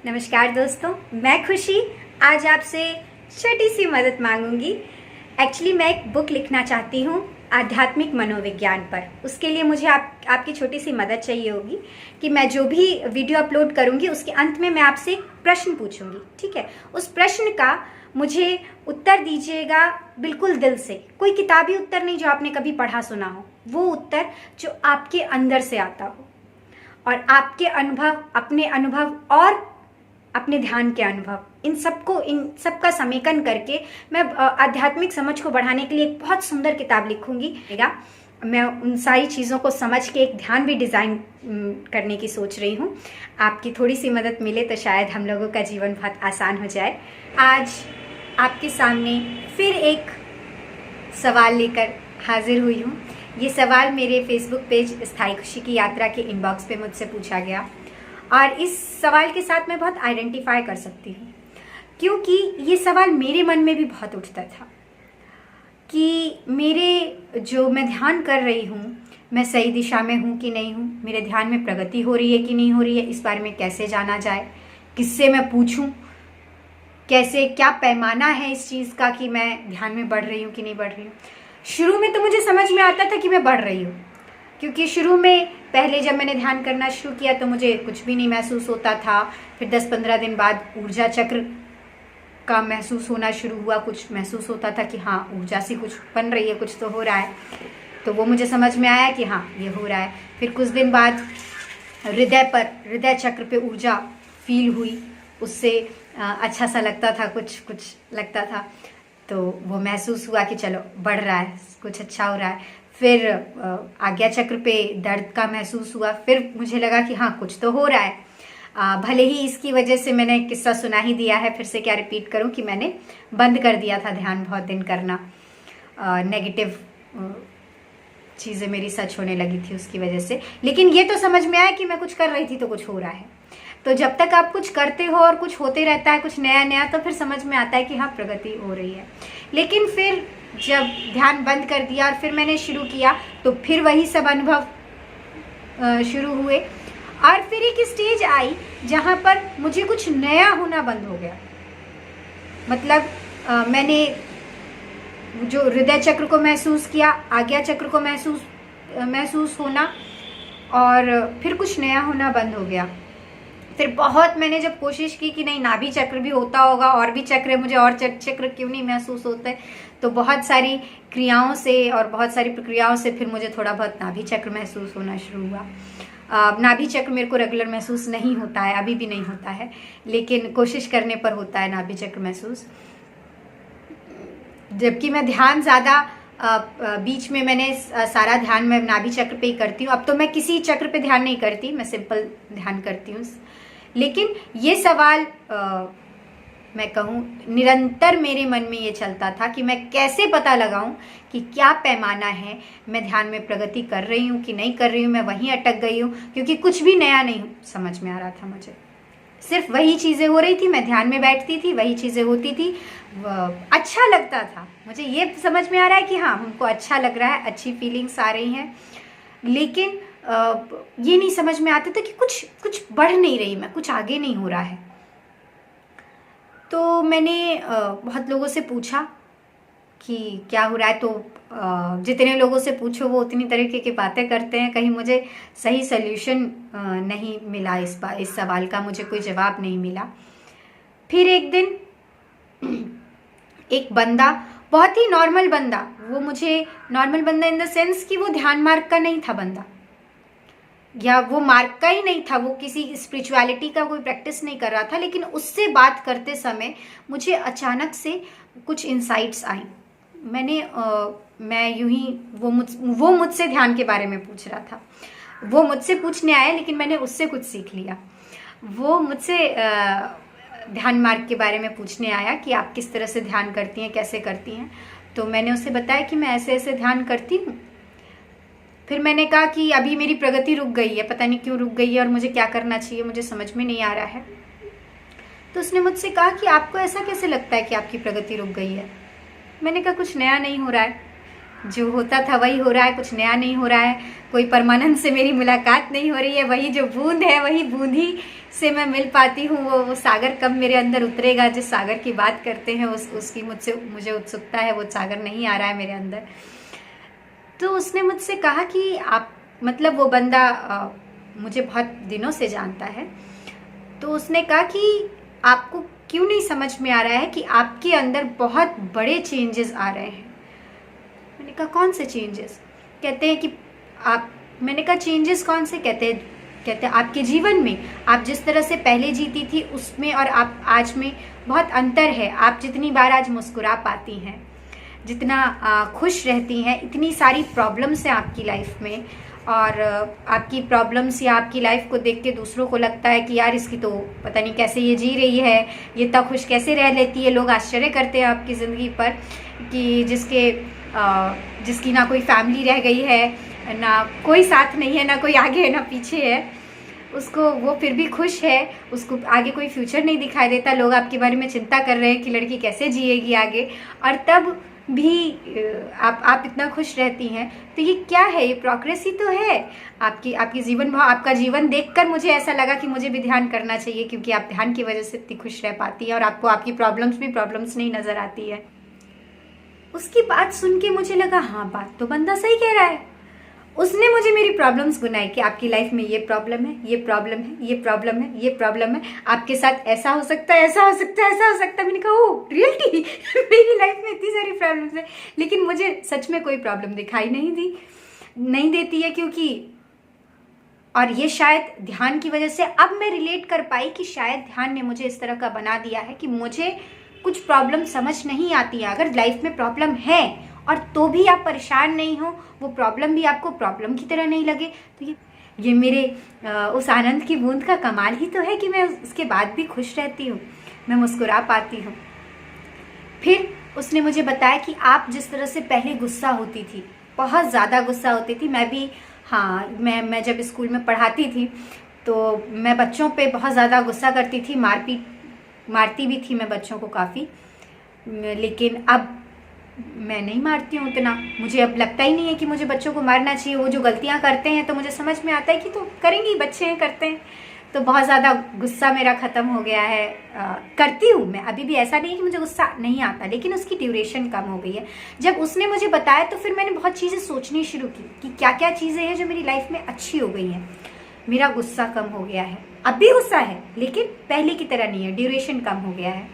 नमस्कार दोस्तों, मैं खुशी आज आपसे छोटी सी मदद मांगूंगी। एक्चुअली मैं एक बुक लिखना चाहती हूँ आध्यात्मिक मनोविज्ञान पर। उसके लिए मुझे आपकी छोटी सी मदद चाहिए होगी कि मैं जो भी वीडियो अपलोड करूँगी उसके अंत में मैं आपसे एक प्रश्न पूछूंगी, ठीक है। उस प्रश्न का मुझे उत्तर दीजिएगा बिल्कुल दिल से, कोई किताबी उत्तर नहीं जो आपने कभी पढ़ा सुना हो, वो उत्तर जो आपके अंदर से आता हो और आपके अनुभव, अपने अनुभव और अपने ध्यान के अनुभव, इन सबका समेकन करके मैं आध्यात्मिक समझ को बढ़ाने के लिए एक बहुत सुंदर किताब लिखूंगी। मैं उन सारी चीज़ों को समझ के एक ध्यान भी डिज़ाइन करने की सोच रही हूँ। आपकी थोड़ी सी मदद मिले तो शायद हम लोगों का जीवन बहुत आसान हो जाए। आज आपके सामने फिर एक सवाल लेकर हाजिर हुई हूँ। ये सवाल मेरे फेसबुक पेज स्थायी खुशी की यात्रा के इनबॉक्स पे मुझसे पूछा गया और इस सवाल के साथ मैं बहुत आइडेंटिफाई कर सकती हूँ, क्योंकि ये सवाल मेरे मन में भी बहुत उठता था कि मैं ध्यान कर रही हूँ, मैं सही दिशा में हूँ कि नहीं हूँ, मेरे ध्यान में प्रगति हो रही है कि नहीं हो रही है, इस बारे में कैसे जाना जाए, किससे मैं पूछूँ, कैसे, क्या पैमाना है इस चीज़ का कि मैं ध्यान में बढ़ रही हूँ कि नहीं बढ़ रही हूँ। शुरू में तो मुझे समझ में आता था कि मैं बढ़ रही हूँ, क्योंकि शुरू में पहले जब मैंने ध्यान करना शुरू किया तो मुझे कुछ भी नहीं महसूस होता था। फिर 10-15 दिन बाद ऊर्जा चक्र का महसूस होना शुरू हुआ, कुछ महसूस होता था कि हाँ ऊर्जा सी कुछ बन रही है, कुछ तो हो रहा है। तो वो मुझे समझ में आया कि हाँ ये हो रहा है। फिर कुछ दिन बाद हृदय चक्र पे ऊर्जा फील हुई, उससे अच्छा सा लगता था, कुछ लगता था, तो वो महसूस हुआ कि चलो बढ़ रहा है, कुछ अच्छा हो रहा है। फिर आज्ञा चक्र पे दर्द का महसूस हुआ, फिर मुझे लगा कि हाँ कुछ तो हो रहा है। भले ही इसकी वजह से मैंने एक किस्सा सुना ही दिया है, फिर से क्या रिपीट करूं कि मैंने बंद कर दिया था ध्यान बहुत दिन करना। नेगेटिव चीज़ें मेरी सच होने लगी थी उसकी वजह से। लेकिन ये तो समझ में आया कि मैं कुछ कर रही थी तो कुछ हो रहा है। तो जब तक आप कुछ करते हो और कुछ होते रहता है, कुछ नया नया, तो फिर समझ में आता है कि हाँ प्रगति हो रही है। लेकिन फिर जब ध्यान बंद कर दिया और फिर मैंने शुरू किया तो फिर वही सब अनुभव शुरू हुए और फिर एक स्टेज आई जहाँ पर मुझे कुछ नया होना बंद हो गया। मतलब मैंने जो हृदय चक्र को महसूस किया, आज्ञा चक्र को महसूस होना, और फिर कुछ नया होना बंद हो गया। फिर बहुत मैंने जब कोशिश की कि नहीं नाभि चक्र भी होता होगा, और भी चक्र है, मुझे और चक्र क्यों नहीं महसूस होता है, तो बहुत सारी क्रियाओं से और बहुत सारी प्रक्रियाओं से फिर मुझे थोड़ा बहुत नाभि चक्र महसूस होना शुरू हुआ। नाभि चक्र मेरे को रेगुलर महसूस नहीं होता है, अभी भी नहीं होता है, लेकिन कोशिश करने पर होता है नाभि चक्र महसूस। जबकि मैं ध्यान ज़्यादा बीच में मैंने सारा ध्यान मैं नाभि चक्र पे ही करती हूँ। अब तो मैं किसी चक्र पे ध्यान नहीं करती, मैं सिंपल ध्यान करती हूँ। लेकिन ये सवाल मैं कहूँ निरंतर मेरे मन में ये चलता था कि मैं कैसे पता लगाऊं कि क्या पैमाना है, मैं ध्यान में प्रगति कर रही हूँ कि नहीं कर रही हूँ, मैं वहीं अटक गई हूँ, क्योंकि कुछ भी नया नहीं समझ में आ रहा था। मुझे सिर्फ वही चीज़ें हो रही थी, मैं ध्यान में बैठती थी, वही चीज़ें होती थी, अच्छा लगता था। मुझे ये समझ में आ रहा है कि हाँ हमको अच्छा लग रहा है, अच्छी फीलिंग्स आ रही हैं, लेकिन ये नहीं समझ में आता था कि कुछ बढ़ नहीं रही, मैं कुछ आगे नहीं हो रहा है। तो मैंने बहुत लोगों से पूछा कि क्या हो रहा है, तो जितने लोगों से पूछो वो उतनी तरीके की बातें करते हैं, कहीं मुझे सही सल्यूशन नहीं मिला इस सवाल का, मुझे कोई जवाब नहीं मिला। फिर एक दिन एक बंदा, बहुत ही नॉर्मल बंदा, वो मुझे नॉर्मल बंदा इन द सेंस कि वो ध्यान मार्ग का नहीं था बंदा, या वो मार्ग का ही नहीं था, वो किसी स्पिरिचुअलिटी का कोई प्रैक्टिस नहीं कर रहा था, लेकिन उससे बात करते समय मुझे अचानक से कुछ इंसाइट्स आई। मैं यूं ही वो मुझसे ध्यान के बारे में पूछ रहा था, वो मुझसे पूछने आया, लेकिन मैंने उससे कुछ सीख लिया। वो मुझसे ध्यान मार्ग के बारे में पूछने आया कि आप किस तरह से ध्यान करती हैं, कैसे करती हैं। तो मैंने उसे बताया कि मैं ऐसे ऐसे ध्यान करती हूँ। फिर मैंने कहा कि अभी मेरी प्रगति रुक गई है, पता नहीं क्यों रुक गई है और मुझे क्या करना चाहिए, मुझे समझ में नहीं आ रहा है। तो उसने मुझसे कहा कि आपको ऐसा कैसे लगता है कि आपकी प्रगति रुक गई है। मैंने कहा कुछ नया नहीं हो रहा है, जो होता था वही हो रहा है, कुछ नया नहीं हो रहा है, कोई परमानंद से मेरी मुलाकात नहीं हो रही है, वही जो बूंद है वही बूंद ही से मैं मिल पाती हूँ, वो सागर कब मेरे अंदर उतरेगा, जिस सागर की बात करते हैं उसकी मुझे उत्सुकता है, वो सागर नहीं आ रहा है मेरे अंदर। तो उसने मुझसे कहा कि आप, मतलब वो बंदा मुझे बहुत दिनों से जानता है, तो उसने कहा कि आपको क्यों नहीं समझ में आ रहा है कि आपके अंदर बहुत बड़े चेंजेस आ रहे हैं। मैंने कहा कौन से चेंजेस? कहते हैं कि आप, मैंने कहा चेंजेस कौन से? कहते हैं आपके जीवन में आप जिस तरह से पहले जीती थी उसमें और आप आज में बहुत अंतर है। आप जितनी बार आज मुस्कुरा पाती हैं, जितना खुश रहती हैं, इतनी सारी प्रॉब्लम्स हैं आपकी लाइफ में, और आपकी प्रॉब्लम्स या आपकी लाइफ को देख के दूसरों को लगता है कि यार इसकी तो पता नहीं कैसे ये जी रही है, ये इतना खुश कैसे रह लेती है। लोग आश्चर्य करते हैं आपकी ज़िंदगी पर कि जिसकी ना कोई फैमिली रह गई है, ना कोई साथ नहीं है, ना कोई आगे है ना पीछे है, उसको वो फिर भी खुश है, उसको आगे कोई फ्यूचर नहीं दिखाई देता। लोग आपके बारे में चिंता कर रहे हैं कि लड़की कैसे जिएगी आगे, और तब भी आप इतना खुश रहती हैं। तो ये क्या है? ये प्रोग्रेस ही तो है आपकी जीवन भाव। आपका जीवन देखकर मुझे ऐसा लगा कि मुझे भी ध्यान करना चाहिए, क्योंकि आप ध्यान की वजह से इतनी खुश रह पाती हैं और आपको आपकी प्रॉब्लम्स भी प्रॉब्लम्स नहीं नजर आती है। उसकी बात सुन के मुझे लगा हाँ, बात तो बंदा सही कह रहा है। उसने मुझे मेरी प्रॉब्लम्स गुनाई कि आपकी लाइफ में ये प्रॉब्लम है, ये प्रॉब्लम है, ये प्रॉब्लम है, ये प्रॉब्लम है, आपके साथ ऐसा हो सकता है, ऐसा हो सकता है, ऐसा हो सकता है। मैंने कहा ओह रियली मेरी लाइफ में इतनी सारी प्रॉब्लम्स है, लेकिन मुझे सच में कोई प्रॉब्लम दिखाई नहीं देती है, क्योंकि और ये शायद ध्यान की वजह से अब मैं रिलेट कर पाई कि शायद ध्यान ने मुझे इस तरह का बना दिया है कि मुझे कुछ प्रॉब्लम समझ नहीं आती है। अगर लाइफ में प्रॉब्लम है और तो भी आप परेशान नहीं हो, वो प्रॉब्लम भी आपको प्रॉब्लम की तरह नहीं लगे, तो ये मेरे उस आनंद की बूंद का कमाल ही तो है कि मैं उसके बाद भी खुश रहती हूँ, मैं मुस्कुरा पाती हूँ। फिर उसने मुझे बताया कि आप जिस तरह से पहले गुस्सा होती थी, बहुत ज़्यादा गुस्सा होती थी। मैं भी, हाँ, मैं जब स्कूल में पढ़ाती थी तो मैं बच्चों पे बहुत ज़्यादा गुस्सा करती थी, मारती भी थी मैं बच्चों को काफ़ी, लेकिन अब मैं नहीं मारती हूँ उतना। मुझे अब लगता ही नहीं है कि मुझे बच्चों को मारना चाहिए। वो जो गलतियाँ करते हैं तो मुझे समझ में आता है कि तो करेंगे, बच्चे हैं, करते हैं। तो बहुत ज़्यादा गुस्सा मेरा ख़त्म हो गया है। करती हूँ मैं अभी भी, ऐसा नहीं कि मुझे गुस्सा नहीं आता, लेकिन उसकी ड्यूरेशन कम हो गई है। जब उसने मुझे बताया तो फिर मैंने बहुत चीज़ें सोचनी शुरू की कि क्या क्या चीज़ें हैं जो मेरी लाइफ में अच्छी हो गई हैं। मेरा गुस्सा कम हो गया है, अब भी गुस्सा है लेकिन पहले की तरह नहीं है, ड्यूरेशन कम हो गया है।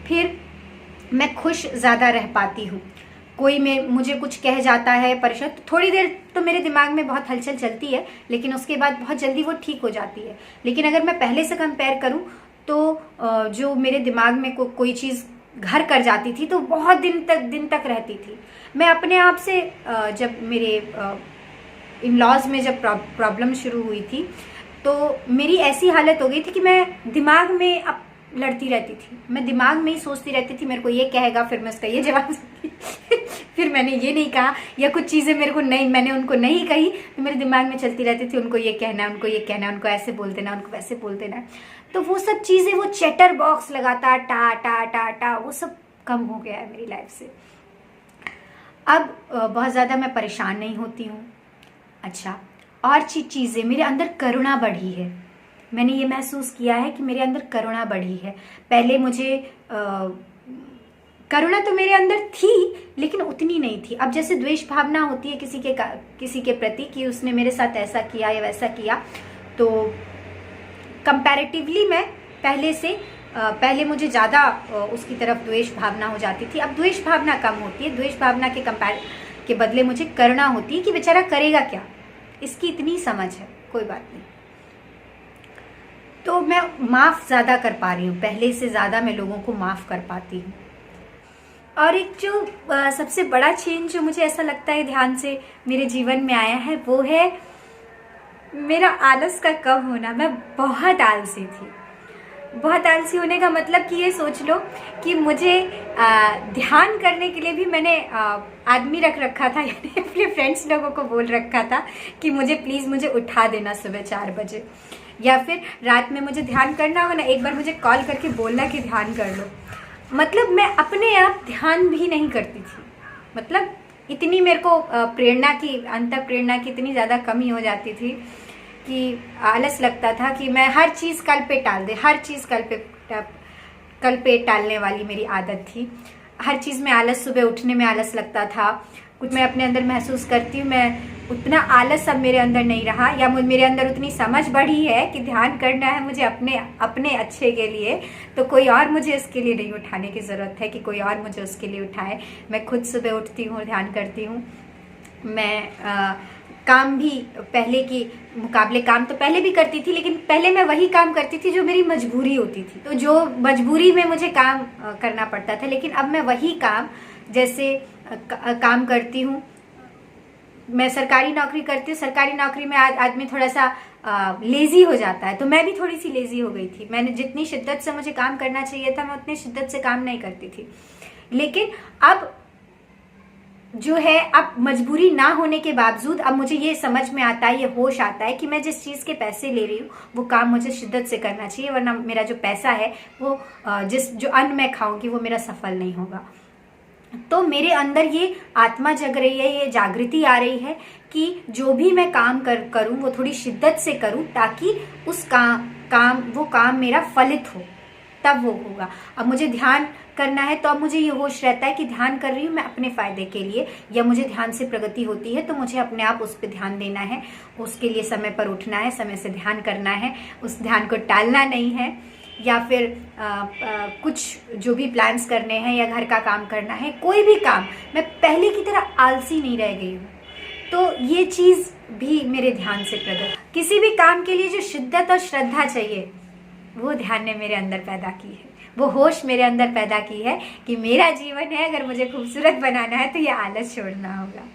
फिर मैं खुश ज़्यादा रह पाती हूँ। कोई मुझे कुछ कह जाता है, परेशान, तो थोड़ी देर तो मेरे दिमाग में बहुत हलचल चलती है, लेकिन उसके बाद बहुत जल्दी वो ठीक हो जाती है। लेकिन अगर मैं पहले से कंपेयर करूँ तो जो मेरे दिमाग में कोई चीज़ घर कर जाती थी तो बहुत दिन तक रहती थी। मैं अपने आप से जब मेरे इन लॉज में जब प्रॉब्लम शुरू हुई थी तो मेरी ऐसी हालत हो गई थी कि मैं दिमाग में अब लड़ती रहती थी। मैं दिमाग में ही सोचती रहती थी मेरे को ये कहेगा, फिर मैं उसका ये जवाब दूंगी फिर मैंने ये नहीं कहा, या कुछ चीज़ें मैंने उनको नहीं कही, तो मेरे दिमाग में चलती रहती थी उनको ये कहना है, उनको ये कहना है, उनको ऐसे बोल देना, उनको वैसे बोल देना। तो वो सब चीज़ें, वो चैटर बॉक्स लगातार टा टा टा टा, वो सब कम हो गया है मेरी लाइफ से। अब बहुत ज़्यादा मैं परेशान नहीं होती हूँ। अच्छा, और चीज़ें, मेरे अंदर करुणा बढ़ी है। मैंने ये महसूस किया है कि मेरे अंदर करुणा बढ़ी है। पहले मुझे करुणा तो मेरे अंदर थी लेकिन उतनी नहीं थी। अब जैसे द्वेष भावना होती है किसी के प्रति कि उसने मेरे साथ ऐसा किया या वैसा किया, तो कंपैरेटिवली मैं पहले मुझे ज़्यादा उसकी तरफ द्वेष भावना हो जाती थी। अब द्वेष भावना कम होती है। द्वेष भावना के बदले मुझे करुणा होती है कि बेचारा करेगा क्या, इसकी इतनी समझ है, कोई बात नहीं। तो मैं माफ़ ज़्यादा कर पा रही हूँ, पहले से ज़्यादा मैं लोगों को माफ़ कर पाती हूँ। और एक जो सबसे बड़ा चेंज जो मुझे ऐसा लगता है ध्यान से मेरे जीवन में आया है, वो है मेरा आलस का कम होना। मैं बहुत आलसी थी। बहुत आलसी होने का मतलब कि ये सोच लो कि मुझे ध्यान करने के लिए भी मैंने आदमी रख रखा था, यानी अपने फ्रेंड्स लोगों को बोल रखा था कि मुझे उठा देना सुबह 4 बजे, या फिर रात में मुझे ध्यान करना हो ना, एक बार मुझे कॉल करके बोलना कि ध्यान कर लो। मतलब मैं अपने आप ध्यान भी नहीं करती थी। मतलब इतनी मेरे को अंतर प्रेरणा की इतनी ज़्यादा कमी हो जाती थी कि आलस लगता था कि मैं हर चीज़ कल पे टाल दे, हर चीज़ कल पे टालने वाली मेरी आदत थी। हर चीज़ में आलस, सुबह उठने में आलस लगता था। कुछ मैं अपने अंदर महसूस करती हूँ, मैं उतना आलस अब मेरे अंदर नहीं रहा, या मेरे अंदर उतनी समझ बढ़ी है कि ध्यान करना है मुझे अपने अच्छे के लिए, तो कोई और मुझे इसके लिए नहीं उठाने की ज़रूरत है कि कोई और मुझे उसके लिए उठाए। मैं खुद सुबह उठती हूँ, ध्यान करती हूँ। मैं काम भी पहले के मुकाबले, काम तो पहले भी करती थी, लेकिन पहले मैं वही काम करती थी जो मेरी मजबूरी होती थी, तो जो मजबूरी में मुझे काम करना पड़ता था। लेकिन अब मैं वही काम, जैसे काम करती हूँ, मैं सरकारी नौकरी करती हूँ। सरकारी नौकरी में आदमी थोड़ा सा लेजी हो जाता है, तो मैं भी थोड़ी सी लेजी हो गई थी। मैंने जितनी शिद्दत से मुझे काम करना चाहिए था, मैं उतनी शिद्दत से काम नहीं करती थी। लेकिन अब जो है, अब मजबूरी ना होने के बावजूद अब मुझे ये समझ में आता है, ये होश आता है कि मैं जिस चीज़ के पैसे ले रही हूँ वो काम मुझे शिद्दत से करना चाहिए, वरना मेरा जो पैसा है वो जो अन्न मैं खाऊंगी वो मेरा सफल नहीं होगा। तो मेरे अंदर ये आत्मा जग रही है, ये जागृति आ रही है कि जो भी मैं काम करूं वो थोड़ी शिद्दत से करूं, ताकि उस वो काम मेरा फलित हो, तब वो होगा। अब मुझे ध्यान करना है, तो अब मुझे ये होश रहता है कि ध्यान कर रही हूँ मैं अपने फायदे के लिए, या मुझे ध्यान से प्रगति होती है तो मुझे अपने आप उस पर ध्यान देना है, उसके लिए समय पर उठना है, समय से ध्यान करना है, उस ध्यान को टालना नहीं है, या फिर कुछ जो भी प्लान्स करने हैं या घर का काम करना है, कोई भी काम, मैं पहले की तरह आलसी नहीं रह गई हूँ। तो ये चीज़ भी मेरे ध्यान से प्रकट, किसी भी काम के लिए जो शिद्दत और श्रद्धा चाहिए वो ध्यान ने मेरे अंदर पैदा की है, वो होश मेरे अंदर पैदा की है कि मेरा जीवन है, अगर मुझे खूबसूरत बनाना है तो ये आलस छोड़ना होगा।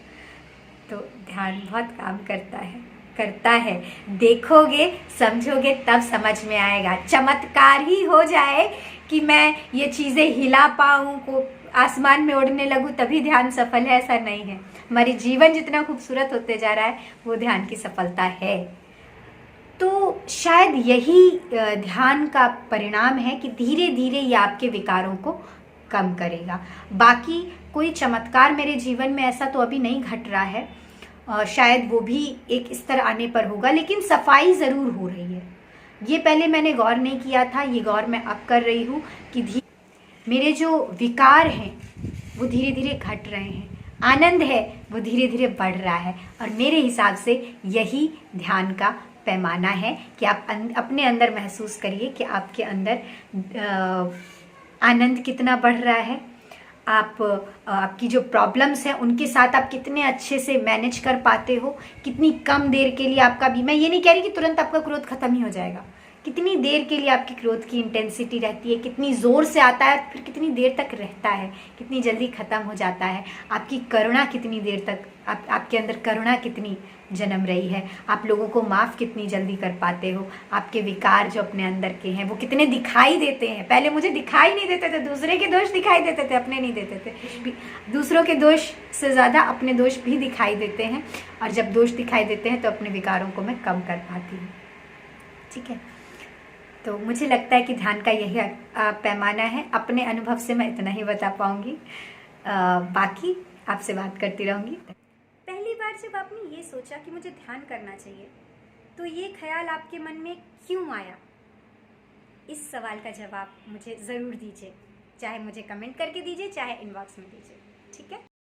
तो ध्यान बहुत काम करता है। देखोगे, समझोगे, तब समझ में आएगा। चमत्कार ही हो जाए कि मैं ये चीज़ें हिला पाऊँ, को आसमान में उड़ने लगूँ, तभी ध्यान सफल है, ऐसा नहीं है। हमारी जीवन जितना खूबसूरत होते जा रहा है वो ध्यान की सफलता है। तो शायद यही ध्यान का परिणाम है कि धीरे धीरे ये आपके विकारों को कम करेगा। बाकी कोई चमत्कार मेरे जीवन में ऐसा तो अभी नहीं घट रहा है, शायद वो भी एक स्तर आने पर होगा, लेकिन सफाई ज़रूर हो रही है। ये पहले मैंने गौर नहीं किया था, ये गौर मैं अब कर रही हूँ कि मेरे जो विकार हैं वो धीरे धीरे घट रहे हैं, आनंद है वो धीरे धीरे बढ़ रहा है। और मेरे हिसाब से यही ध्यान का पैमाना है कि आप अपने अंदर महसूस करिए कि आपके अंदर आनंद कितना बढ़ रहा है, आपकी जो प्रॉब्लम्स हैं उनके साथ आप कितने अच्छे से मैनेज कर पाते हो, कितनी कम देर के लिए आपका भी, मैं ये नहीं कह रही कि तुरंत आपका क्रोध खत्म ही हो जाएगा, कितनी देर के लिए आपकी क्रोध की इंटेंसिटी रहती है, कितनी ज़ोर से आता है, फिर कितनी देर तक रहता है, कितनी जल्दी ख़त्म हो जाता है, आपकी करुणा कितनी देर तक, आपके अंदर करुणा कितनी जन्म रही है, आप लोगों को माफ़ कितनी जल्दी कर पाते हो, आपके विकार जो अपने अंदर के हैं वो कितने दिखाई देते हैं। पहले मुझे दिखाई नहीं देते थे, दूसरे के दोष दिखाई देते थे, अपने नहीं देते थे। दूसरों के दोष से ज़्यादा अपने दोष भी दिखाई देते हैं, और जब दोष दिखाई देते हैं तो अपने विकारों को मैं कम कर पाती हूँ। ठीक है, तो मुझे लगता है कि ध्यान का यही पैमाना है। अपने अनुभव से मैं इतना ही बता पाऊँगी, बाकी आपसे बात करती रहूँगी। पहली बार जब आपने ये सोचा कि मुझे ध्यान करना चाहिए, तो ये ख्याल आपके मन में क्यों आया? इस सवाल का जवाब मुझे ज़रूर दीजिए, चाहे मुझे कमेंट करके दीजिए, चाहे इनबॉक्स में दीजिए। ठीक है।